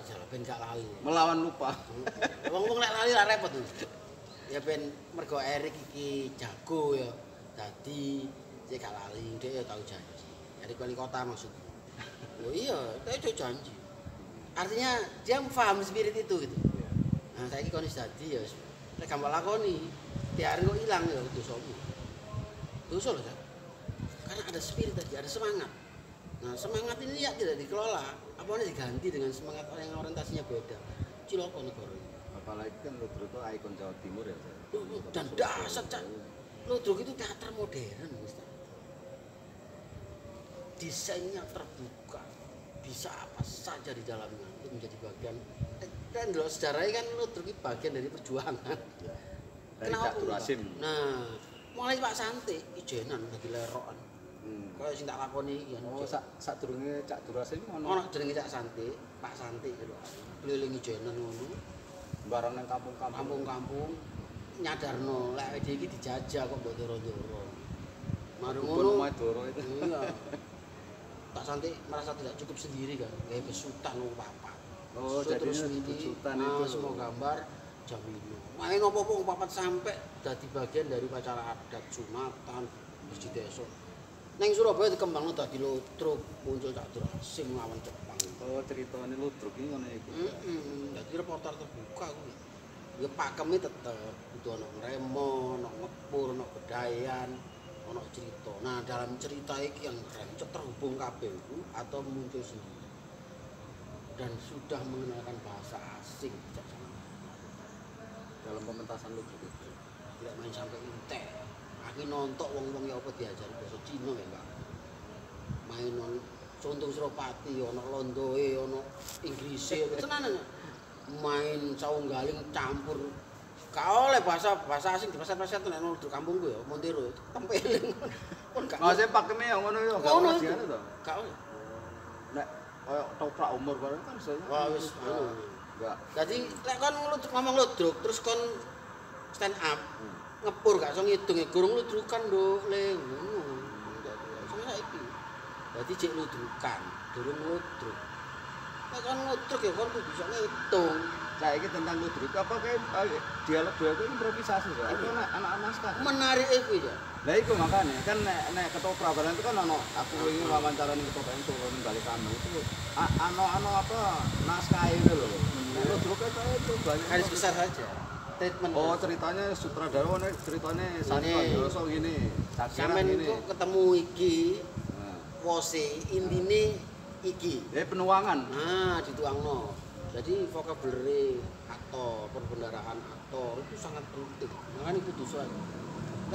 aja lah ben gak lali. Melawan lupa. Wong-wong nek lali lah repot. Ya ben mergo Erik iki jago ya. Dadi cek gak lali, dia ya tahu janji. Erik wali kota maksud. Oh iya, dia janji. Artinya dia paham spirit itu gitu. Nah, saiki kon wis dadi ya nek gampang lakoni, tiare kok ilang ya dosamu. Dosa loh, karena ada spirit tadi, ada semangat. Nah, semangat ini ya tidak dikelola, apa diganti dengan semangat orang yang orientasinya beda. Ciloko negara ini. Apalagi kan Ludruk itu ikon Jawa Timur ya. Dan dasar Cak. Ludruk itu teater modern, Mister. Desainnya terbuka, bisa apa saja di dalamnya itu menjadi bagian. Dan kalau sejarahnya kan Ludruk itu bagian dari perjuangan. Ya. Dari Kenapa? Cak Durasim. Nah, mulai Pak Santi ijenan dadi lerokan. Kaya sing tak lakoni iki. Oh, sadurunge Cak Durasim Ono jenenge Cak Santi, Pak Santi lho. Keliling ijenan ngono. Barang nang kampung-kampung. Kampung-kampung nyadarno lek awake iki dijajah kok mbok doro-doro. Mari Ngono ngono. Doro itu. Iya. Pak Santi merasa tidak cukup sendiri kan, kayak besutan wong papat. Oh, jadi besutan itu. Semua gambar jam 5. Main apa-apa wong papat sampai dadi bagian dari upacara adat sunatan wis desa. Ning Surabaya dikembangno dadi Ludruk, muncul Cak Durasim lawan Jepang. Oh, ceritane Ludruk iki ngono iku. Dadi reporter terbuka kuwi. Ya pakeme tetep kudu ana ngremo, ana ngepur, ana bedayan, ana cerita. Nah, dalam cerita iki yang rancet terhubung kabeh iku atau muncul sendiri. Dan sudah mengenalkan bahasa asing bijaksana. Dalam pementasan Ludruk itu. Tidak main sampai entek. Aku nonton wong-wong ya apa diajari bahasa Cina ya, Pak. Main non Condong Suropati, ana Londoe, ana Inggrise, tenanan. Main saunggaling campur. Gak oleh bahasa asing di pasar-pasar tenan nang kampungku ya, Montero. Tempeling. Pun gak. Mas pakeme ya ngono yo, gak oleh diane to. Gak oleh. Nek koyo toprak umur bareng kan saya. Wah wis anu. Enggak. Jadi lek kon ngomong Ludruk terus kon stand up. Ngepur gak iso ngidung ya gurung ludrukan nduk le ngono. Sampe saiki. Dadi cek ludrukan, durung ludruk. Nek kon ludruk ya kon kudu iso ngitung. Saiki tentang Ludruk apa kayak dialog-dialog improvisasi to? Itu anak-anak naskah. Menarik iku ya. Lah iku makanya kan nek ketoprak barang itu kan ono aku ingin wawancara ning ketoprak itu balik kamu itu ano apa naskah itu loh. Ludruk itu banyak Garis besar saja. Treatment. Oh, ceritanya sutradara ceritanya Santo Yoso gini. Sampeyan itu ketemu iki pose intine iki. Penuangan. Nah, dituangno. Jadi vocabulary aktor, perbendaharaan aktor itu sangat penting. Makanya itu dosa.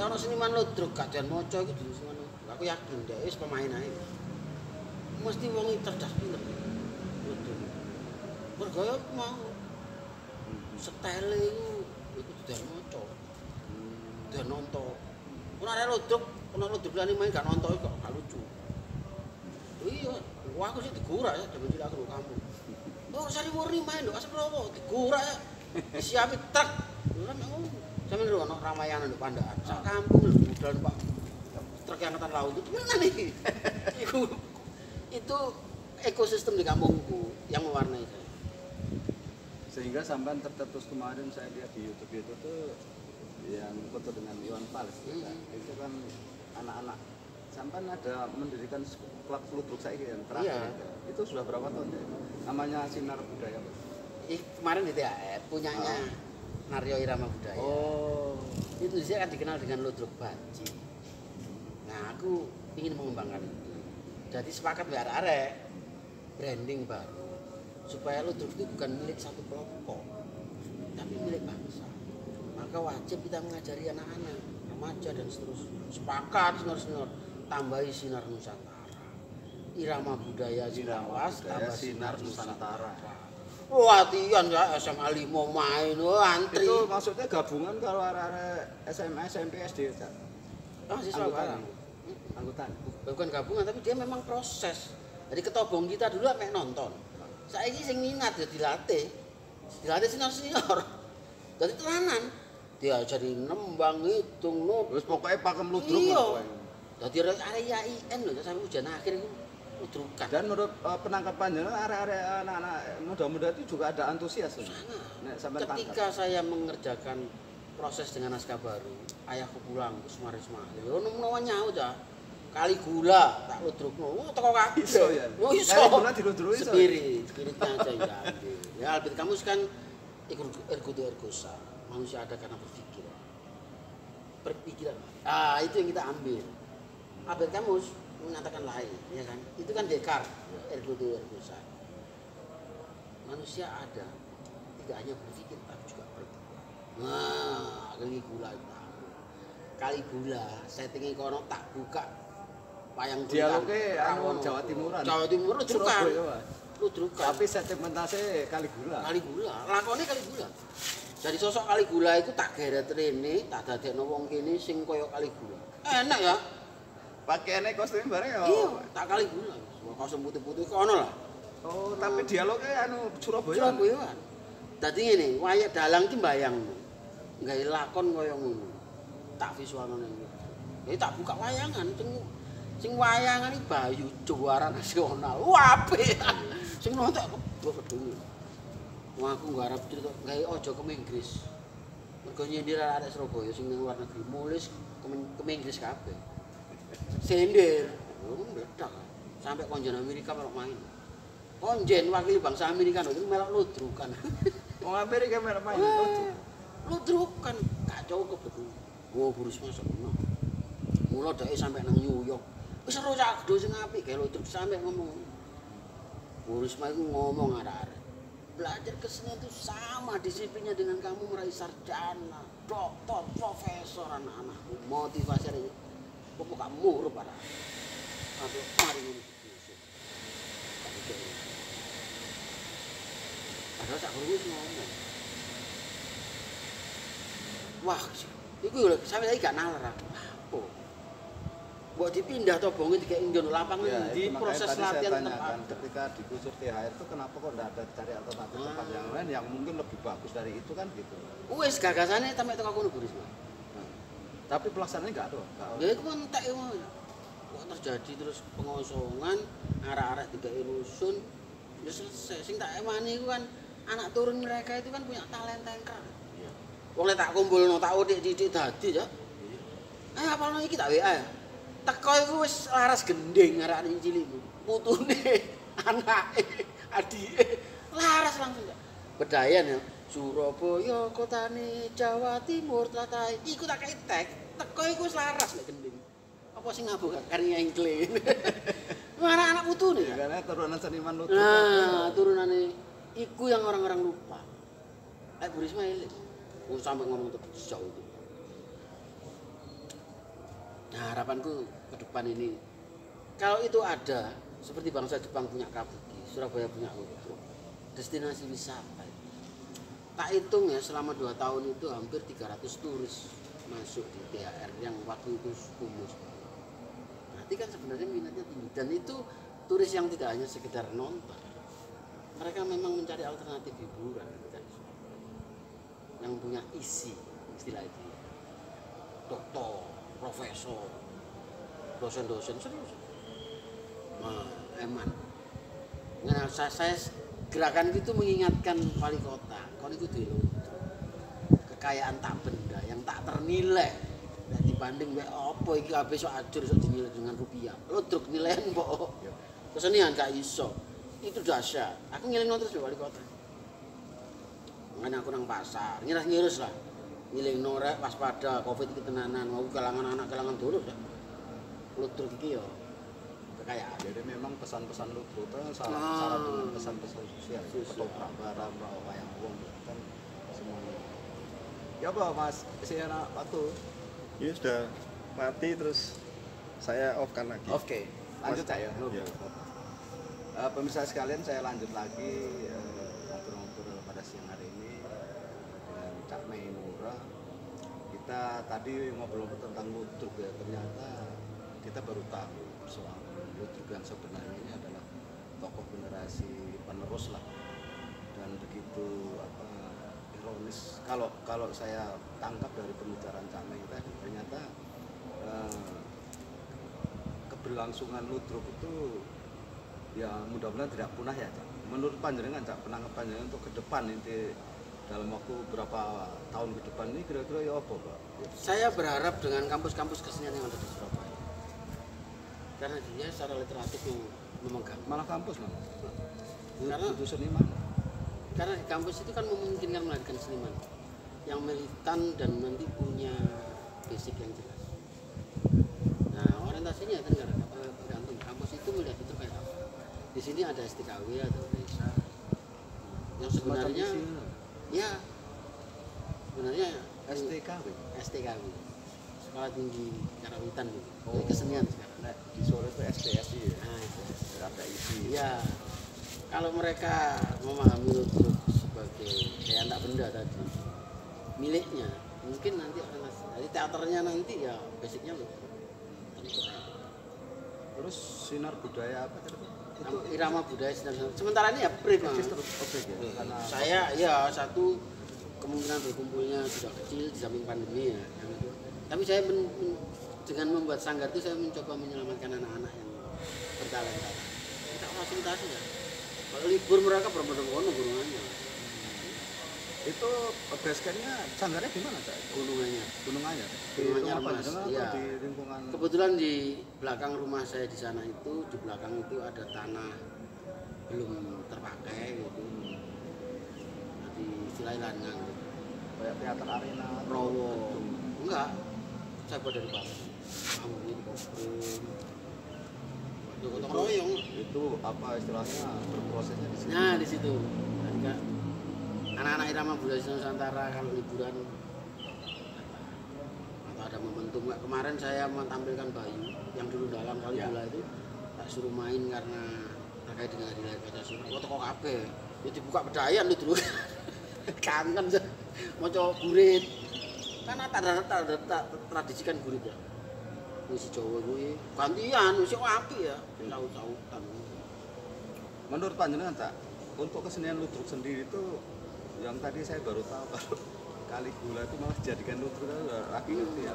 Nek ana seniman Ludruk gak jan maca iku dudu seniman Ludruk. Aku yakin dhek wis pemain ae. Mesti wong cerdas pinter. Ludruk. Mergo mau style iku dudu maca. Dudu nonton. Ora ada Ludruk, ana Ludruk liyane main gak nonton kok gak lucu. Iya, wah aku sih digurak ya demen cilik aku kampung. Oh, sari murni main lho, asal prowo digurak ya. Disiapi truk. Lha nek ngono. Sampeyan lho ana Ramayana nduk Pandaan. Sak kampung lho budal Pak. Truk yang angkatan laut itu tenan iki. Itu ekosistem di kampungku yang mewarnai saya. Sehingga sampai tercetus kemarin saya lihat di YouTube itu tuh yang foto dengan Iwan Fals. Itu kan anak-anak sampai ada mendirikan klub Ludruk saiki yang terakhir. Iya. Itu sudah berapa tahun ya? Namanya Sinar Budaya. Kemarin di TAF punyanya Naryo Irama Budaya. Oh. Itu saya kan dikenal dengan Ludruk Baji. Nah, aku ingin mengembangkan itu. Jadi sepakat biar arek branding baru supaya Ludruk itu bukan milik satu kelompok, tapi milik bangsa. Maka wajib kita mengajari anak-anak, remaja dan seterusnya. Sepakat sinar-sinar, tambahi sinar Nusantara. Irama budaya Cirawas, tambah sinar Nusantara. Latihan ya SMA 5 main, antri. Itu maksudnya gabungan kalau arek-arek SMA, SMP, SD, Cak. Oh, siswa barang. Angkutan. Bukan gabungan tapi dia memang proses. Jadi ketobong kita dulu sampai nonton. Saiki sing minat ya dilatih. Dilatih senior-senior. Jadi tenanan. Diajari nembang, ngitung, Terus pokoknya pakem Ludruk iya. lah. Dadi arek IAIN lho sampai ujian akhir iku ludrukan. Dan menurut penangkapannya area-area anak-anak muda-muda itu juga ada antusias. Nek sampean Ketika saya mengerjakan proses dengan naskah baru, ayahku pulang ke Sumarisma. Yo nemu nyaut ya. Kali gula tak ludrukno. Teko kabeh. Iso ya. Oh iso. Kali gula diludruki iso. Spiritnya aja ya ambil. Ya Albert Camus kan ergo ergosa. Manusia ada karena berpikir. Berpikiran. Ah, itu yang kita ambil. Albert Camus mengatakan lain, ya kan? Itu kan Descartes, ergo ergosa. Manusia ada tidak hanya berpikir tapi juga berpikir. Nah, kali gula itu. Kali gula settingnya kono tak buka wayang dialognya anu Jawa Timuran. Jawa Timur ludrukan. Ludrukan. Tapi sedimentase Caligula. Caligula, lakone Caligula. Jadi sosok Caligula itu tak geret rene, tak dadekno wong kene sing kaya Caligula. Enak ya. Pakaiannya kostum bareng ya. Iya, tak Caligula. Kostum putih-putih kono lah. Oh, tapi dialognya anu Surabaya. Surabayaan. Dadi ngene, wayang dalang iki mbayangno. Gawe lakon kaya ngono. Tak visualno ning. Jadi tak buka wayangan sing wayangan iki Bayu juara nasional. Wah, apik. Sing nonton kedul. Wah, aku nggarap cerita gawe aja ke Inggris. Mergo nyindir arek Surabaya sing ning luar negeri mulis ke Inggris kabeh. Sender, meledak. Sampai konjen Amerika melok main. Konjen wakil bangsa Amerika itu melok ludrukan. Wong Amerika melok main. Ludrukan kacau kebetul. Oh, burus masuk. Mula dhek sampai nang New York. Wis seru cak gedho sing apik gawe ludruk sampai ngomong. Burus mah iku ngomong arek-arek. Belajar kesenian itu sama disiplinnya dengan kamu meraih sarjana, doktor, profesor anak-anakku. Motivasi ini kok kamu murup para. Aduh, mari ini. Padahal sak guru wis ngomong. Wah, iku lho sampe saiki gak nalar aku. Apa? Mbok dipindah to bonge dikek nggon lapangan Ya, di proses latihan tempat. Ketika digusur THR itu kenapa kok enggak ada cari alternatif tempat yang lain yang mungkin lebih bagus dari itu kan gitu. Wis gagasannya sampe teko kono Burisma. Tapi pelaksanaannya enggak ada. Ya iku entek wae. Kok terjadi terus pengosongan, arek-arek digawe rusun, ya selesai. Sing tak emani iku kan anak turun mereka itu kan punya talenta yang keren. Iya. Wong lek tak kumpulno tak udik-udik dadi ya. Apalno iki tak WA ya. Teko iku wis laras gending arek cilik iku. Putune, anake, adike laras langsung. Bedayan ya. Surabaya kotane Jawa Timur tlatah iku tak kei tek. Teko iku wis laras lek gending. Apa sing ngabuk karya engkle. Mana anak putune ya? Karena turunan seniman ludruk. Nah, turunane iku yang orang-orang lupa. Bu Risma eling. Sampai ngomong terus jauh itu. Nah, harapanku ke depan ini kalau itu ada seperti bangsa Jepang punya kabuki, Surabaya punya ludruk, destinasi wisata. Tak hitung ya selama 2 tahun itu hampir 300 turis masuk di THR yang waktu itu kumuh. Berarti kan sebenarnya minatnya tinggi dan itu turis yang tidak hanya sekedar nonton. Mereka memang mencari alternatif hiburan yang punya isi istilah itu. Doktor, profesor, dosen-dosen serius. Nah, eman. Nah, saya gerakan itu mengingatkan wali kota. Kon itu dulu kekayaan tak benda yang tak ternilai. Nek dibanding wae apa iki kabeh sok ajur sok dinilai dengan rupiah. Ludruk nilai mbok. Kesenian gak iso. Itu dahsyat. Aku ngelingno terus wali kota. Makanya aku nang pasar, ngiras-ngiris lah. Ngilingno rek waspada Covid iki tenanan, mau kalangan anak kalangan dulur dah. Ludruk iki yo kekayaan. Jadi memang pesan-pesan ludruk itu syarat dengan pesan-pesan sosial. Ketoprak barang, wayang wong kan semuanya. Ya apa Mas, saya anak waktu. Ini sudah mati terus saya off kan lagi. Oke, lanjut saya. Ya. Pemirsa sekalian, saya lanjut lagi ngobrol-ngobrol pada siang hari ini dengan Cak Maimura. Kita tadi ngobrol-ngobrol tentang ludruk ya, ternyata kita baru tahu soal ludruk yang sebenarnya ini adalah tokoh generasi penerus lah, dan begitu ironis kalau saya tangkap dari pembicaraan Cak Mai tadi, ternyata keberlangsungan ludruk itu ya mudah-mudahan tidak punah ya Cak. Menurut panjenengan Cak, penanggap panjenengan untuk ke depan ini dalam waktu berapa tahun ke depan ini kira-kira ya apa Pak? Saya berharap dengan kampus-kampus kesenian yang ada di Surabaya, karena dia secara literatif yang memegang. Malah kampus Mas. Karena- Butuh seniman. Karena di kampus itu kan memungkinkan melahirkan seniman yang militan dan nanti punya basic yang jelas. Nah, orientasinya kan tergantung kampus itu melihat itu kayak apa. Di sini ada STKW atau desa. Yang sebenarnya ya sebenarnya STKW. STKW, Sekolah Tinggi Karawitan gitu. Jadi kesenian sekarang. Nah, di Solo itu STSI ya. Nah, itu. Ada isi. Ya, kalau mereka memahami ludruk sebagai kayak anak benda tadi miliknya, mungkin nanti akan dari teaternya nanti ya basicnya ludruk. Terus sinar budaya apa tadi? Itu Irama budaya sementara ini ya break Mas. eksis terus break ya. Karena Saya ya satu kemungkinan berkumpulnya sudah kecil di samping pandemi ya yang itu. Tapi saya dengan membuat sanggar itu saya mencoba menyelamatkan anak-anak yang bertalenta. Kita fasilitasi ya. Kalau libur mereka berbondong-bondong gunungannya. itu base camp-nya sanggarnya di mana Cak? Gunungannya. Gunungannya. Di Gunungannya rumah Mas, panjenengan iya. atau di lingkungan Kebetulan di belakang rumah saya di sana itu, di belakang itu ada tanah belum terpakai gitu. Nah, di Silai Lanang, kayak teater arena atau Rowo. gedung? Enggak, saya buat dari bawah. Angin, kopring, gotong royong. Itu apa istilahnya berprosesnya di sini? Nah di situ, tadi kan anak-anak irama budaya Nusantara kalau liburan atau ada momentum. Kemarin saya menampilkan Bayu yang dulu dalam kali Ya. bola itu tak suruh main karena terkait dengan hari lahir Pancasila. Oh toko kabeh, ya dibuka pedayan lu dulu. Kangen saya mau coba gurit. Karena tak tradisikan gurit ya. Musik Jawa gue gantian, musik api ya, tahu-tahuan. Menurut panjenengan Cak, untuk kesenian ludruk sendiri itu yang tadi saya baru tahu kalau Caligula itu malah dijadikan ludruk itu lagi gitu ya.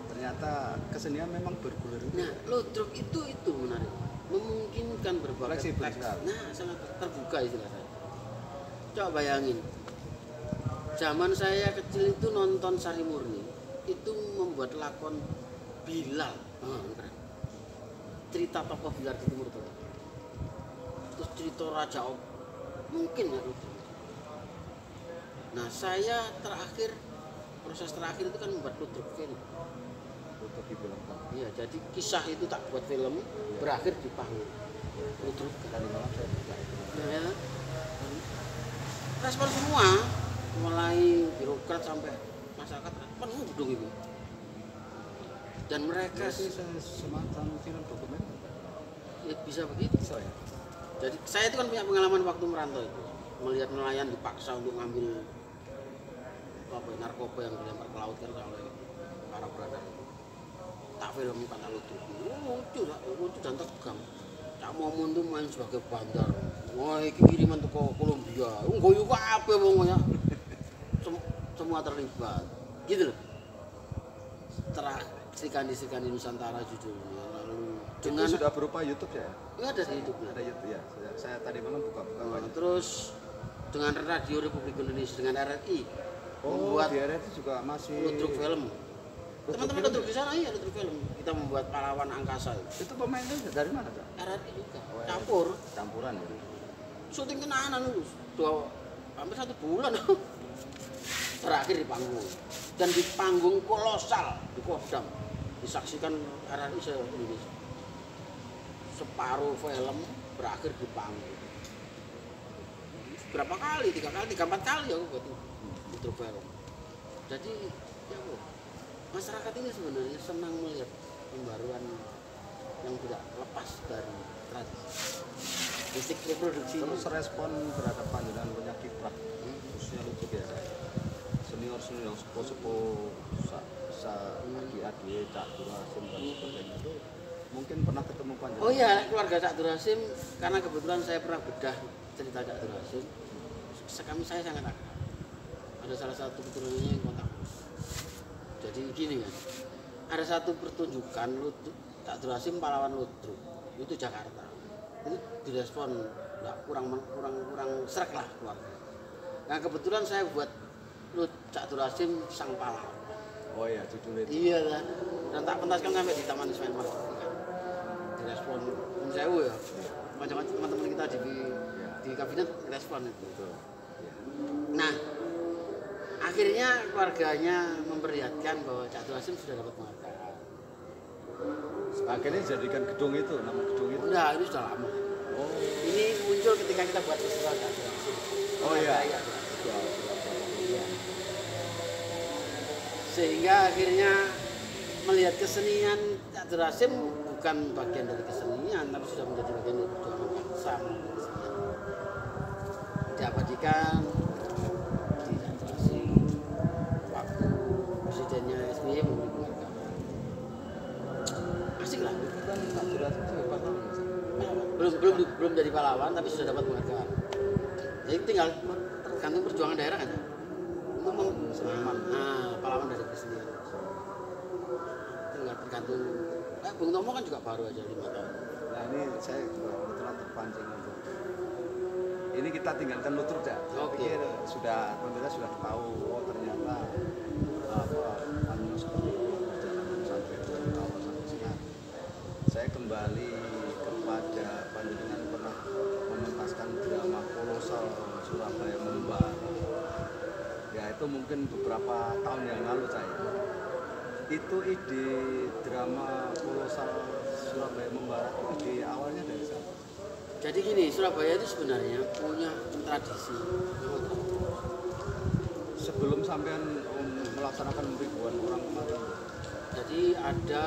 Ternyata kesenian memang bergulir. Nah, ludruk itu menarik, memungkinkan berbagai Fleksibel teks. sekali. Nah, sangat terbuka istilah saya. Coba bayangin, zaman saya kecil itu nonton Sari Murni, itu membuat lakon Bilal, keren. Cerita tokoh Bilar di Timur Tengah. Terus cerita Raja Op, mungkin ya ludruk. Nah, saya proses terakhir itu kan membuat ludruk film. Untuk difilmkan. Iya, jadi kisah itu tak buat film, berakhir di panggung. Ludruk Tadi malam saya buka itu. ya. Respon semua, mulai birokrat sampai masyarakat penuh gedung itu. Dan mereka Itu semacam film dokumenter. ya, bisa begitu. Bisa ya. Jadi saya itu kan punya pengalaman waktu merantau itu, melihat nelayan dipaksa untuk ngambil narkoba yang dilempar ke laut kan oleh para beradar. Tak film kata ludruk, lucu dan tegang. Cak Momon tuh main sebagai bandar. Wah, ini kiriman tuh ke Kolombia. Nggoyo kabeh wong ya. Semua terlibat. Gitu loh. Serikandi Nusantara judulnya. Lalu dengan Itu sudah berupa YouTube ya? ya ada di YouTube. Ada YouTube ya. Saya tadi malam buka-buka banyak. Terus dengan Radio Republik Indonesia dengan RRI membuat di area itu juga masih ludruk film. Ludruk Teman-teman film ludruk di sana iya ludruk film. Kita membuat pahlawan angkasa. Itu pemainnya dari mana Cak? RRI juga. Oh, ya. Campur. Campuran ya. Syuting tenanan lulus. Hampir 1 bulan. Terakhir di panggung. Dan di panggung kolosal di Kodam. Disaksikan RRI se-Indonesia. Separuh film berakhir di panggung. Berapa kali? 3 kali, 4 kali aku buat ludruk film. Jadi ya Bu, masyarakat ini sebenarnya senang melihat pembaruan yang tidak lepas dari tradisi. Basic reproduksi. Terus respon terhadap panjenengan punya kiprah khususnya ludruk ya. Senior yang sepo-sepo adik-adik Cak Durasim dan sebagainya itu mungkin pernah ketemu panjenengan. Oh iya, keluarga Cak Durasim karena kebetulan saya pernah bedah cerita Cak Durasim. Saya sangat akrab. Ada salah satu keturunannya yang kontak. Jadi gini kan, ada satu pertunjukan ludruk Cak Durasim pahlawan ludruk itu Jakarta. itu direspon nggak kurang srek lah keluarga. Nah kebetulan saya buat Cak Dur Hasim Sang Pahlawan. Oh iya, judulnya itu. Iya lah. Dan tak pentaskan sampai di Taman Ismail Marzuki. Direspon Om Sewu ya. Macam-macam teman-teman kita di kabinet respon itu. Betul. Ya. Nah, akhirnya keluarganya memperlihatkan bahwa Cak Dur Hasim sudah dapat penghargaan. Akhirnya jadikan gedung itu, nama gedung itu. Enggak, ini sudah lama. Oh. Ini muncul ketika kita buat festival Cak Dur Hasim. Oh iya. Iya. Sehingga akhirnya melihat kesenian Cak Dur Hasim bukan bagian dari kesenian, tapi sudah menjadi bagian dari perjuangan bangsa melalui kesenian. Diabadikan, diadaptasi, waktu presidennya SBY memberi penghargaan. Asik lah. Itu kan Cak Dur Hasim sebagai pahlawan, Mas. Belum jadi pahlawan, tapi sudah dapat penghargaan. Jadi tinggal tergantung perjuangan daerah aja. Untuk seniman. Pahlawan dari kesenian. Tinggal tergantung. Bung Tomo kan juga baru aja 5 tahun. Nah ini saya juga kebetulan terpancing untuk ini kita tinggalkan Lutruk ya. Saya Oke. pikir sudah pemerintah sudah tahu oh ternyata anu seperti itu perjalanan sampai ke kawasan Sinar. Saya kembali kepada panjenengan pernah mementaskan drama kolosal Surabaya Membara. Ya itu mungkin beberapa tahun yang lalu saya. Itu ide drama kolosal Surabaya Membara itu ide awalnya dari siapa? Jadi gini, Surabaya itu sebenarnya punya tradisi. Sebelum sampean melaksanakan ribuan orang kemarin. Jadi ada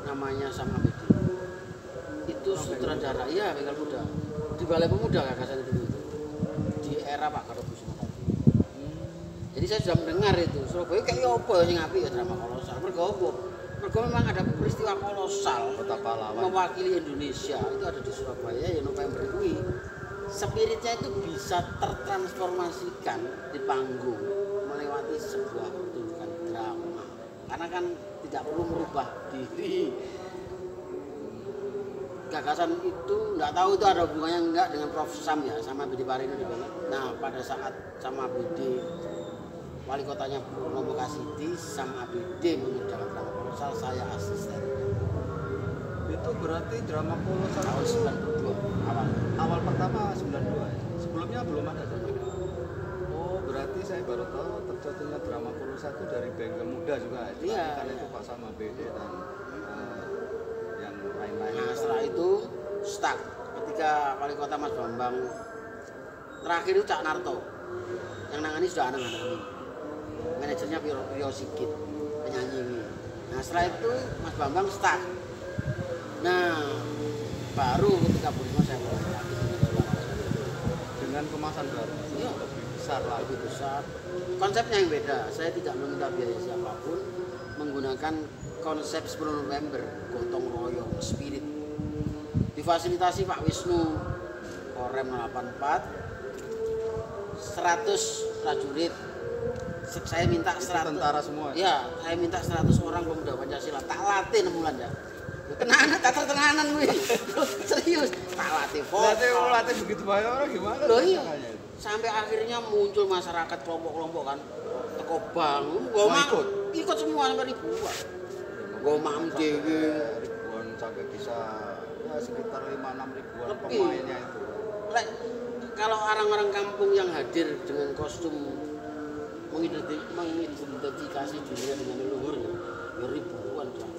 namanya Sam Abedi. Itu sutradara, iya Bengkel Muda. Di Balai Pemuda gagasan itu. Di era Pak Kartokusuma tadi. Jadi saya sudah mendengar itu Surabaya kayak apa sing apik ya drama kolosal. Mergo apa? Mergo memang ada peristiwa kolosal Kota pahlawan. mewakili Indonesia itu ada di Surabaya ya November ini. Spiritnya itu bisa tertransformasikan di panggung melewati sebuah pertunjukan drama. Karena kan tidak perlu merubah diri. Gagasan itu nggak tahu itu ada hubungannya enggak dengan Prof Sam ya sama Budi Parino di mana. Nah pada saat sama Budi wali kotanya Purnomo Kasidi sama Budi mengerjakan drama kolosal saya asisten. Itu berarti drama kolosal Tahun 92 awal. awal pertama 92 ya. Sebelumnya belum ada. Oh, berarti saya baru tahu tercetusnya drama kolosal itu dari Bengkel Muda juga. Iya, Kan iya. itu Pak Sama BD dan yang lain-lain. Nah setelah itu stuck ketika wali kota Mas Bambang terakhir itu Cak Narto yang nangani sudah anak-anak ini. Manajernya Pio Sigit penyanyi ini. Nah setelah itu Mas Bambang stuck. Nah baru ketika Burma saya mulai lagi dengan kemasan baru. Iya. Lebih besar lagi. lebih besar. Konsepnya yang beda. Saya tidak meminta biaya siapapun, menggunakan konsep 10 November, gotong royong, spirit. Difasilitasi Pak Wisnu, Korem 84, 100 prajurit. Saya minta 100 tentara semua. Ya, saya minta 100 orang pemuda Pancasila. Tak latih 6 bulan ya. Tenanan, tak tenanan gue. Serius, tak latih vokal. Latih begitu banyak orang gimana? Loh iya. caranya itu? Sampai akhirnya muncul masyarakat kelompok-kelompok kan. Teko bang, ikut semua sampai ribuan. Gomam dewe. Ribuan sampai bisa ya sekitar 5-6 ribuan Lebih. pemainnya itu. Lek, kalau orang-orang kampung yang hadir dengan kostum mengidentifikasi dirinya dengan leluhurnya, ya ribuan kan.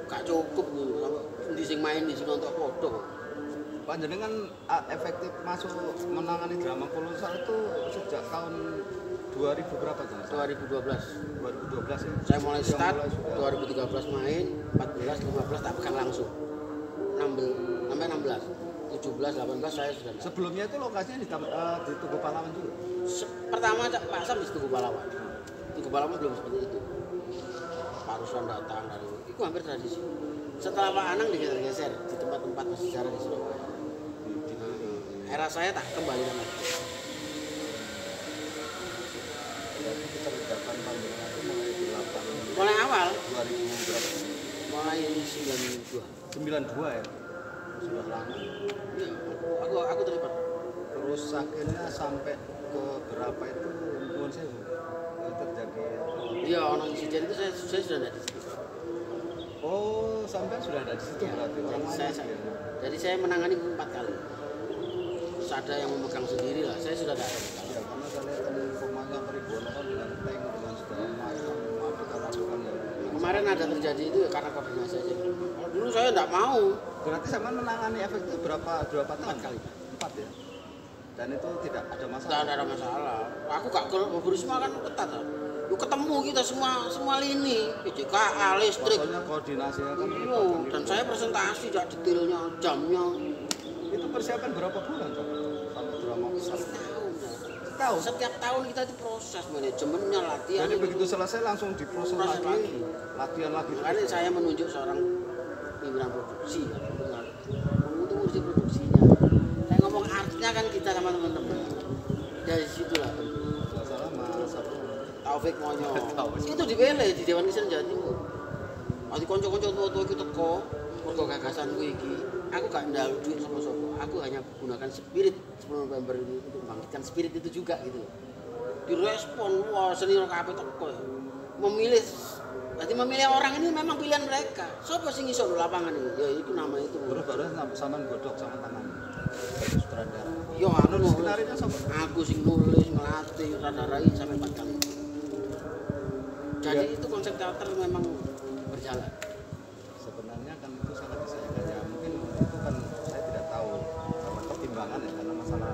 Gak cukup loh, sampai di sing main di sing nonton podo. Panjenengan efektif masuk menangani drama kolosal itu sejak tahun 2000 berapa tuh? 2012. 2012 ya. Saya mulai Yang start mulai sudah. 2013 main, 14, 15 tak pegang langsung. 16 sampai 16. 17, 18 saya sudah. Sebelumnya itu lokasinya di Tugu Pahlawan dulu. Pertama Pak Sam di Tugu Pahlawan. Tugu Pahlawan belum seperti itu. Pak Ruslan datang dari itu hampir tradisi. Setelah Pak Anang digeser-geser di tempat-tempat bersejarah di Surabaya. Era saya tak kembali lagi. Jadi keterlibatan panjenengan itu mulai di 8 Mulai awal, 2000 berapa? mulai 92. 92 ya. sudah lama. Iya, aku terlibat. Terus akhirnya sampai ke berapa itu nuwun sewu terjadi apa? Iya, ono insiden itu saya sudah ada di situ. Oh, sampai sudah ada di situ Iya, berarti. Orang jadi lain ya. jadi saya menangani 4 kali. Terus ada yang memegang sendiri lah, saya sudah ada. Ya, karena saya lihat tadi pemainnya Peribono kan dengan tank dengan segala macam masukan ya. Kemarin ada terjadi itu ya karena koordinasi aja. Kalau dulu saya enggak mau. Berarti sama menangani efek itu berapa tahun? 4 kali. 4 ya. Dan itu tidak ada masalah. Tidak ada masalah. Aku gak kalau Bu Risma kan ketat. Yuk ketemu kita semua lini, PJKA, listrik. Pokoknya koordinasinya kan Iya, melibatkan dan itu. saya presentasi dak detailnya, jamnya. Itu persiapan berapa bulan Pak? Sampai drama besar. Setahun. Setiap tahun kita itu proses manajemennya, latihan. Jadi begitu selesai langsung diproses Proses lagi, lagi. latihan lagi. Makanya saya menunjuk seorang pimpinan produksi, kamu itu ngurusin produksinya. Saya ngomong artnya kan kita sama teman-teman. Dari situlah Nggak salah Mas apa? Taufik Monyo. Taufik. Itu dipilih di Dewan Kesenian Jawa Timur. Nanti konco-konco tua-tua itu teko, mergo gagasanku iki. Aku gak ndaluk duit sapa-sapa. Aku hanya gunakan spirit 10 November ini untuk membangkitkan spirit itu juga gitu. Direspon, wah senior kabeh teko ya. Memilih orang ini memang pilihan mereka. Siapa sing iso di lapangan ini? Ya itu nama itu. Terus baru sama godok sama tangan. Sebagai sutradara. Yo anu Nulis skenario sama. aku sing nulis, ngelatih, sutradarai sampai 4 kali. Jadi Ya. itu konsep teater memang berjalan. Sebenarnya kan itu sangat disayangkan ya. Mungkin itu kan saya tidak tahu sama pertimbangan ya karena masalah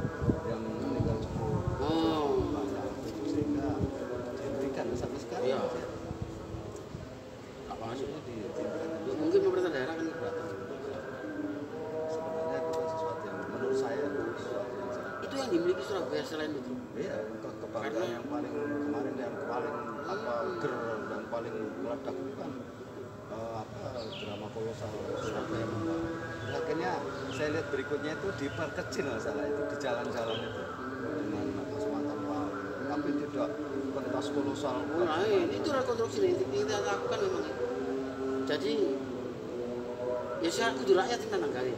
yang meninggal cukup Oh, banyak sehingga dihentikan sampai sekarang. Iya. Ya. apa masuk? Maksudnya dihentikan. Ya, mungkin pemerintah daerah kan keberatan. Sebenarnya itu kan sesuatu yang menurut saya itu sesuatu yang sangat Itu yang dimiliki Surabaya selain itu. iya kebanggaan yang paling kemarin yang paling apa ger dan paling meledak itu kan drama kolosal Surabaya Mamba. Akhirnya saya lihat berikutnya itu diperkecil masalah itu di jalan-jalan itu dengan semacam tapi tidak pentas kolosal. Nah, itu rekonstruksi yang kita lakukan memang itu. Jadi ya saya kudu rakyat yang menanggali.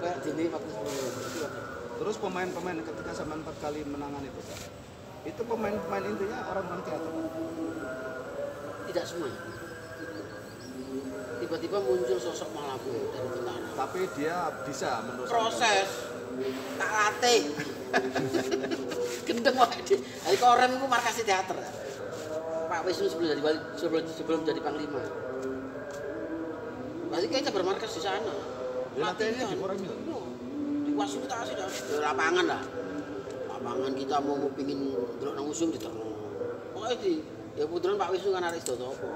Kayak dini waktu sebelumnya. Terus pemain-pemain ketika sampai 4 kali menangani itu pemain-pemain intinya orang-orang teater. Tidak semua. Tiba-tiba muncul sosok Malabu dari tentara. Tapi dia bisa menurut Proses tak latih. Gendeng wae. Dari Korem itu markas teater. Pak Wisnu sebelum jadi panglima. Berarti kita bermarkas di sana. Ya, latihannya di Korem itu? Fasilitasi dah. Di lapangan lah. Lapangan kita mau pingin delok nang museum diterno. Pokoke ya puteran Pak Wisnu kan arek sedoso apa.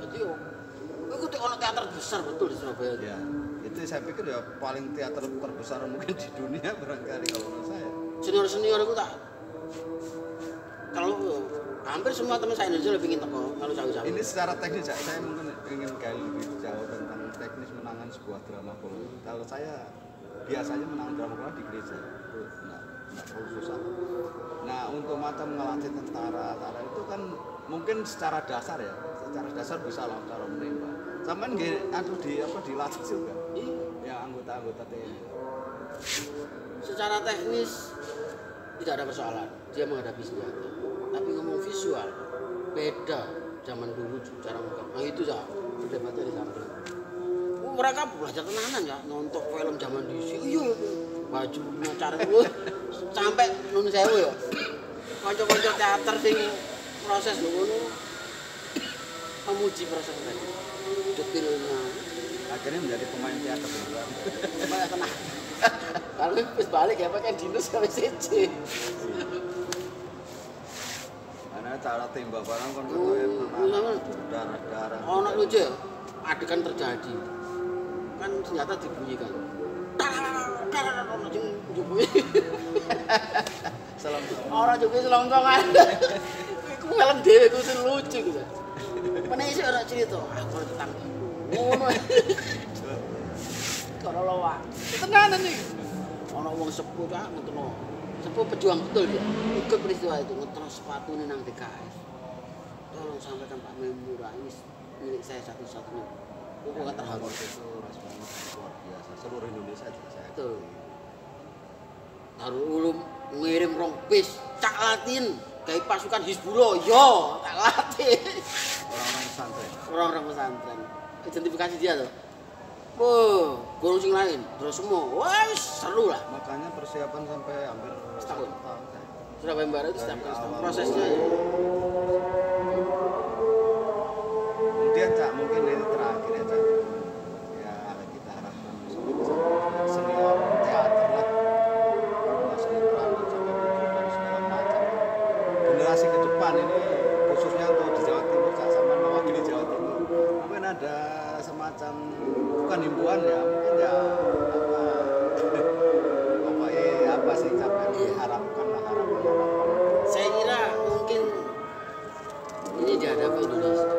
Jadi yo iku ono teater besar betul di Surabaya. Ya, itu saya pikir ya paling teater terbesar mungkin di dunia barangkali kalau menurut saya. Senior itu tak kalau hampir semua teman saya Indonesia lebih ingin teko kalau cawe-cawe. Ini secara teknis saya mungkin ingin gali lebih jauh tentang teknis menangan sebuah drama kolosal. Kalau saya biasanya menangan drama kolosal di gereja itu nggak terlalu susah. Nah untuk macam ngelatih tentara itu kan mungkin secara dasar ya, secara dasar bisa lah cara menembak. Sampai dilatih juga Iya. yang anggota TNI. Secara teknis tidak ada persoalan, dia menghadapi senjata. Tapi ngomong visual beda zaman dulu cara mereka. Nah itu ya perdebatannya di sana. Mereka belajar tenanan ya nonton film zaman di sini. Iya, bajunya cara sampai nun sewu ya. Kanca-kanca teater sing proses ngono memuji proses tadi. Detailnya. Akhirnya menjadi pemain teater beneran. Supaya tenang. Kalau wis balik ya pakai dinas kali siji. Karena cara tembak barang kan darah-darah. Ono lucu ya, adegan terjadi. Kan senjata dibunyikan. Ono sing njubui. Salam. Ora juga selongkongan. Iku film dhewe ku sing lucu gitu. Meneh isih ora cerita, aku tentang ngono. Kalau lawak, tenanan nih. Ono wong sepuh ta ngono. Sepuh pejuang betul dia. Ikut peristiwa itu ngetros sepatune nang DKS. Tolong sampaikan Pak Memura ini milik saya satu-satunya. Nggak terhambat. Waktu itu responnya luar biasa, seluruh Indonesia juga saya. Betul. Darul Ulum ngirim rong bis, cak latin, kayak pasukan Hizbullah, yo, tak latih. Orang-orang pesantren. Orang-orang pesantren, identifikasi dia tuh. Wah, guru sing lain, terus semua, wah seru lah. Makanya persiapan sampai hampir Setahun. tahun saya. Surabaya Barat itu setiap Dari kali awal prosesnya ya. Kemudian Cak, mungkin ini terakhir ya Cak. Ya kita harapkan sampai bisa senior teater lah, seni peran dan sampai buku dan segala macam. Generasi ke depan ini khususnya untuk di Jawa Timur, Cak, sama mewakili Jawa Timur. Mungkin ada semacam bukan himbauan ya, mungkin ya pokoknya apa sih Cak yang diharapkan lah harapan. Saya kira mungkin ini dihadapi Indonesia.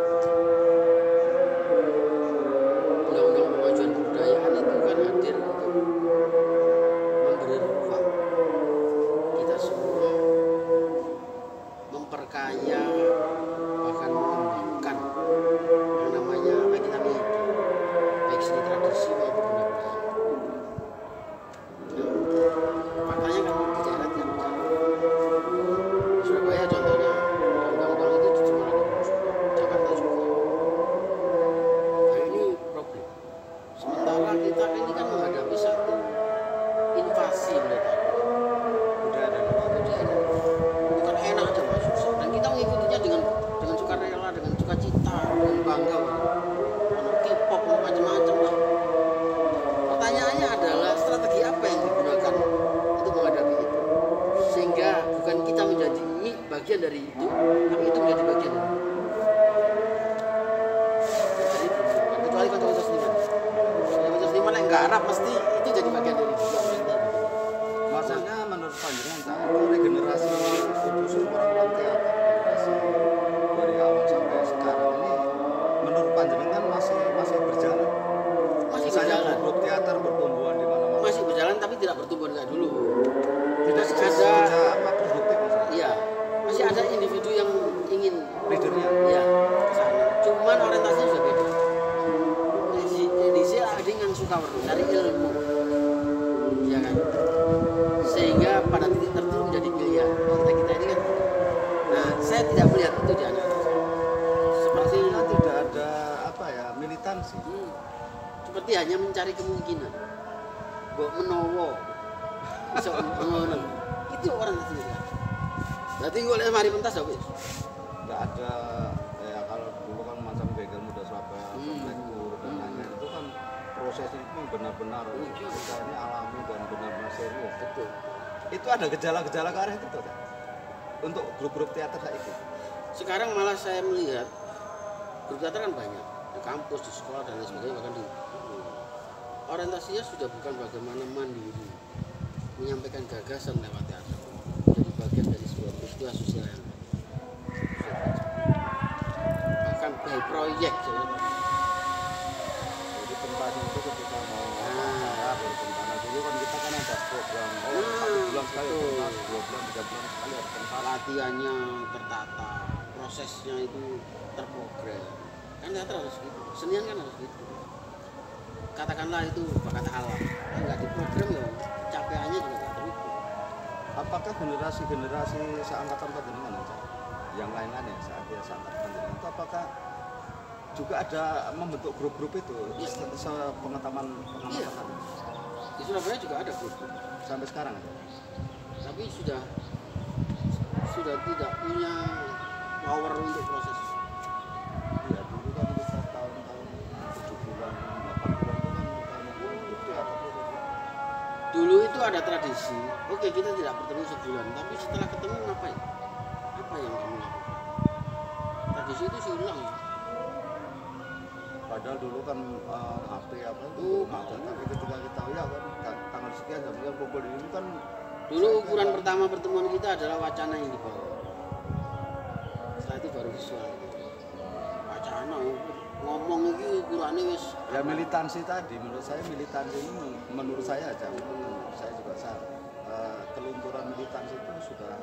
Undang-undang pemajuan kebudayaan itu kan hadir untuk memberi ruang kita semua memperkaya bahkan mengembangkan yang namanya apa kita miliki baik seni tradisi maupun budaya. Faktanya kan di daerah tidak berjalan. Surabaya contohnya undang-undang itu cuma ada di Jakarta juga. Nah ini problem. Sementara kita ini kan menghadapi satu invasi menurut aku. Budaya dan Budaya itu kan enak aja mas, susah. Dan kita mengikutinya dengan sukarela, dengan sukacita, dengan bangga. Anak K-pop macam-macam lah. Pertanyaannya adalah strategi apa yang digunakan untuk menghadapi itu, sehingga bukan kita menjadi bagian dari itu, tapi itu menjadi bagian dari itu. Jadi kecuali konco-konco seniman. Konco seniman yang nggak Arab pasti itu jadi bagian dari itu. Maksudnya menurut panjenengan Cak, itu regenerasi khusus orang teater, regenerasi dari awal sampai sekarang ini menurut panjenengan masih berjalan. Masih Misalnya berjalan. grup teater bertumbuhan di mana-mana. Masih berjalan tapi tidak bertumbuh kayak dulu. Tidak Masih bisa apa produktif misalnya. iya, masih ada individu yang ingin Leadernya. iya ke sana. Cuman orientasinya sudah beda. Di sini ada yang suka cari ilmu, ya kan. Sehingga pada titik tertentu menjadi pilihan kita ini kan. Nah, saya tidak melihat itu di anak saya. Seperti Artinya tidak ada apa ya militansi. seperti hanya mencari kemungkinan. Mbok menowo. Iso ngono. Itu orang itu. Berarti gue lihat mari pentas ya wis. Nggak ada ya kalau dulu kan macam begal muda Surabaya, Lektur dan lain-lain itu kan prosesnya itu benar-benar kita ini alami dan benar-benar serius. Betul. Itu ada gejala-gejala ke arah itu Cak? Untuk grup-grup teater saya itu. Sekarang malah saya melihat grup teater kan banyak di kampus, di sekolah dan lain sebagainya, bahkan di orientasinya sudah bukan bagaimana mandiri menyampaikan gagasan lewat teater, jadi bagian dari sebuah peristiwa sosial yang bahkan by proyek. Jadi pentas itu ketika mau acara bertentang dulu kan kita kan ada program 1 bulan sekali pentas, 2 bulan, 3 bulan sekali ada pentas. Latihannya tertata, prosesnya itu terprogram. Kan teater harus gitu, senian kan harus gitu. Katakanlah itu bakat alam, nggak diprogram ya capaiannya juga nggak terukur. Apakah generasi-generasi seangkatan panjenengan Cak? Yang lain-lain ya seangkatan panjenengan itu apakah juga ada membentuk grup-grup itu sepengetahuan Iya. Di Surabaya juga ada grup, sampai sekarang ya? tapi sudah tidak punya power untuk proses. Iya, dulu kan kita tahun-tahun 70-an, 80-an itu kan banyak grup teater itu. Dulu itu ada tradisi, oke kita tidak bertemu sebulan, tapi setelah ketemu ngapain? Apa yang kamu lakukan? Tradisi itu hilang. Padahal dulu kan HP apa itu belum ada, tapi ketika kita ya kan tanggal sekian jam sekian pukul ini kan Dulu ukuran pertama pertemuan kita adalah wacana yang dibawa. Setelah itu baru visual. Wacana ngomong itu ukurannya wis ya militansi tadi. Menurut saya militansi ini menurut saya aja, saya juga kelunturan militansi itu sudah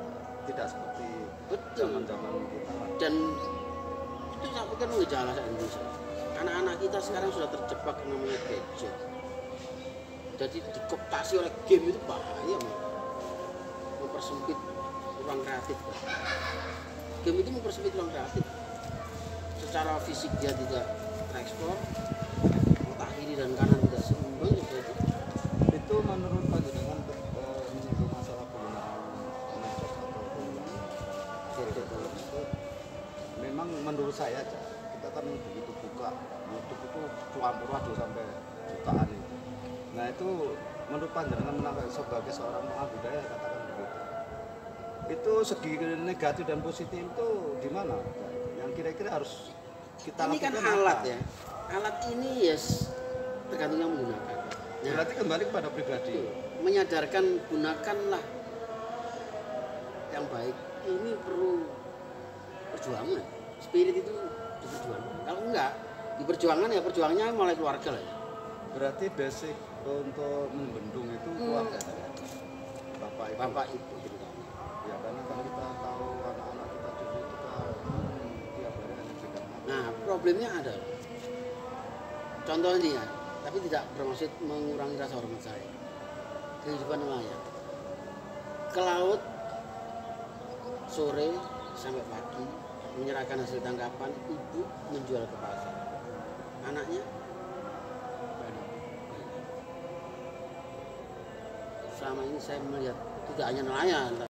tidak seperti betul. zaman-zaman kita lah. Dan itu saya pikir mengejalan Indonesia. Anak-anak kita sekarang sudah terjebak yang namanya gadget. Jadi dikooptasi oleh game itu bahaya, man. Mempersempit ruang kreatif. Kan. Game itu mempersempit ruang kreatif. Secara fisik dia tidak tereksplor, otak kiri dan kanan tidak seimbang jadi. Itu menurut panjenengan menyinggung masalah penggunaan medsos atau penggunaan gadget itu memang menurut saya aja kita kan begitu buka YouTube itu waduh sampai jutaan itu. Nah itu menurut panjenengan sebagai seorang pengabudaya katakan begitu. Itu segi negatif dan positif itu di mana? Yang kira-kira harus kita Ini lakukan kan alat apa? ya. Alat ini ya tergantung yang menggunakan. Nah, Berarti kembali kepada pribadi. menyadarkan gunakanlah yang baik. Ini perlu perjuangan. Spirit itu diperjuangkan. Kalau enggak, diperjuangkan ya perjuangannya mulai keluarga lah ya. Berarti basic untuk membendung itu keluarga ya? Bapak ibu. Bapak ibu terutama. Ya karena kalau kita tahu anak-anak kita dulu itu kan tiap hari hanya pegang HP. Nah, problemnya ada. Contohnya nih ya, tapi tidak bermaksud mengurangi rasa hormat saya. Kehidupan nelayan. Ke laut sore sampai pagi menyerahkan hasil tangkapan, ibu menjual ke pasar. Anaknya banyak. Selama ini saya melihat tidak hanya nelayan,